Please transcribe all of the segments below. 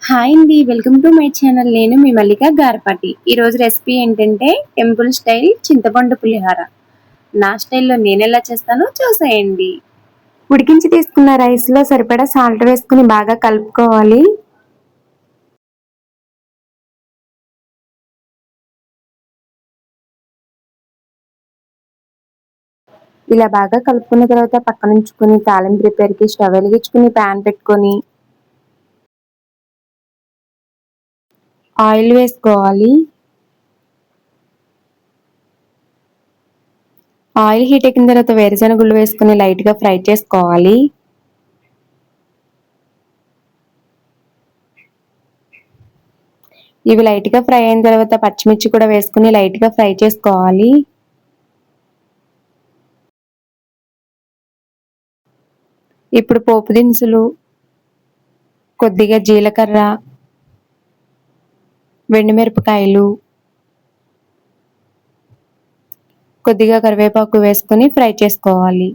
Hi అండి, welcome to my channel. నేను మీ మల్లిక గారపాటి. ఈరోజు రెసిపీ ఏంటంటే టెంపుల్ స్టైల్ చింతపండు పులిహార. నా స్టైల్లో నేను ఎలా చేస్తానో చూసేయండి. ఉడికించి తీసుకున్న రైస్లో సరిపడా సాల్ట్ వేసుకుని బాగా కలుపుకోవాలి. ఇలా బాగా కలుపుకున్న తర్వాత పక్కన ఉంచుకొని తాలింపు ప్రిపేర్కి స్టవ్ వెలిగించుకుని ప్యాన్ పెట్టుకొని ఆయిల్ వేసుకోవాలి. ఆయిల్ హీట్ ఎక్కిన తర్వాత వేరుశెనగ గుళ్ళు వేసుకుని లైట్గా ఫ్రై చేసుకోవాలి. ఇవి లైట్గా ఫ్రై అయిన తర్వాత పచ్చిమిర్చి కూడా వేసుకుని లైట్గా ఫ్రై చేసుకోవాలి. ఇప్పుడు పోపు దినుసులు, కొద్దిగా జీలకర్ర, వెండిమిరపకాయలు, కొద్దిగా కరివేపాకు వేసుకుని ఫ్రై చేసుకోవాలి.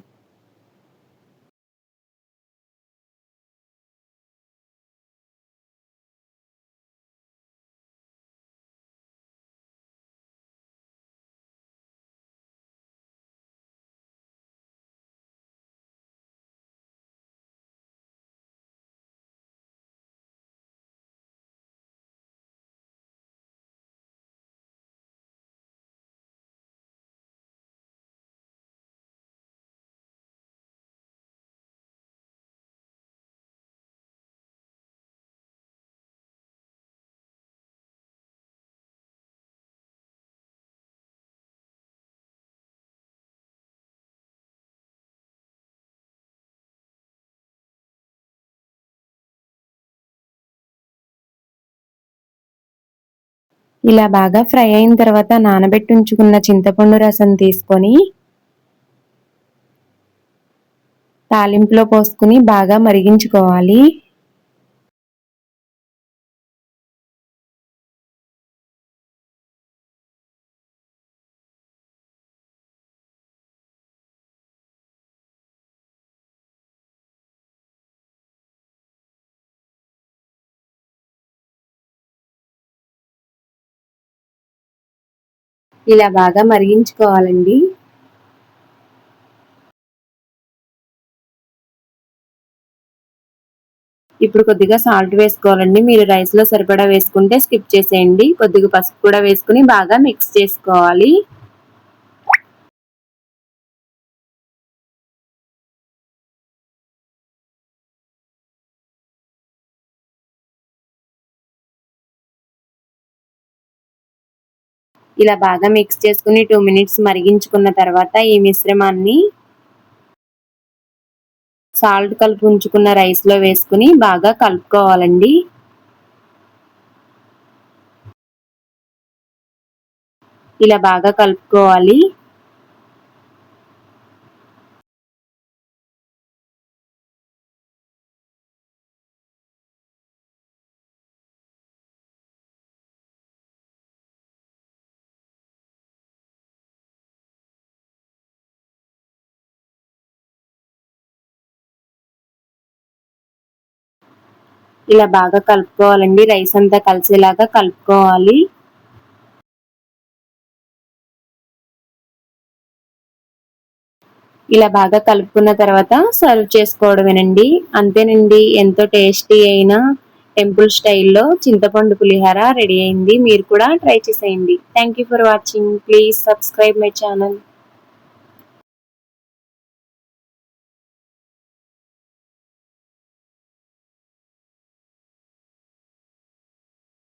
ఇలా బాగా ఫ్రై అయిన తర్వాత నానబెట్టి ఉంచుకున్న చింతపండు రసం తీసుకొని తాలింపులో పోసుకుని బాగా మరిగించుకోవాలి. ఇలా బాగా మరిగించుకోవాలండి. ఇప్పుడు కొద్దిగా సాల్ట్ వేసుకోవాలండి. మీరు రైస్ లో సరిపడా వేసుకుంటే స్కిప్ చేసేయండి. కొద్దిగా పసుపు కూడా వేసుకుని బాగా మిక్స్ చేసుకోవాలి. ఇలా బాగా మిక్స్ చేసుకుని 2 మినిట్స్ మరిగించుకున్న తర్వాత ఈ మిశ్రమాన్ని సాల్ట్ కలిపి ఉంచుకున్న రైస్ లో వేసుకుని బాగా కలుపుకోవాలండి. ఇలా బాగా కలుపుకోవాలి. ఇలా బాగా కలుపుకోవాలండి. రైస్ అంతా కలిసేలాగా కలుపుకోవాలి. ఇలా బాగా కలుపుకున్న తర్వాత సర్వ్ చేసుకోవడమేనండి. అంతేనండి, ఎంతో టేస్టీ అయిన టెంపుల్ స్టైల్లో చింతపండు పులిహార రెడీ అయింది. మీరు కూడా ట్రై చేసేయండి. Thank you for watching. Please subscribe my channel.